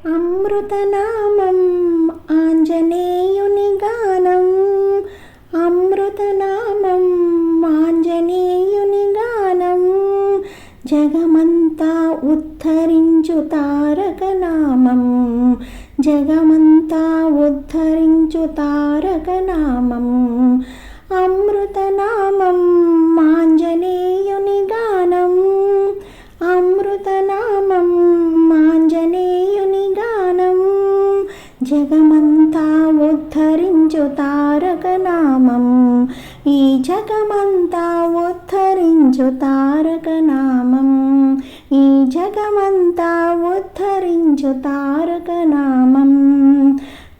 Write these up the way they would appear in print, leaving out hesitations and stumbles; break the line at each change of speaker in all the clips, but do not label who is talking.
అమృతనామం ఆంజనేయుని గానం, అమృతనామం ఆంజనేయుని గానం. జగమంతా ఉద్ధరించు తారక నామం, జగమంతా ఉద్ధరించు తారక నామం. అమృతనామం ఆంజనేయుని గానం, అమృతనామం ఆంజనేయుని గానం. జగమంతా ఉద్ధరించు తారక నామం, ఈ జగమంతా ఉద్ధరించు తారక నామం, ఈ జగమంతా ఉద్ధరించు తారక నామం.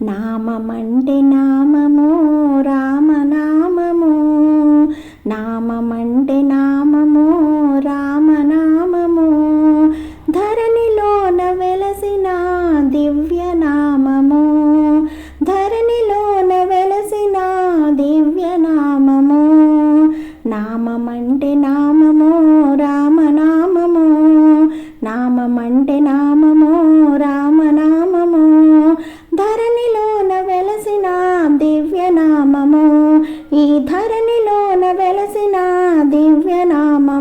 నామమంటే నామము రామనామము, నామమంటే నామము రామనామము. ధరణిలోన వెలసిన దివ్యనామము, ధరణిలోన వెలసిన దివ్యనామము. నామమంటే నామము రామనామము, నామమంటే నామము రామనామము. ధరణిలోన వెలసిన దివ్యనామము, ఈ ధరణిలోన వెలసిన దివ్యనామము.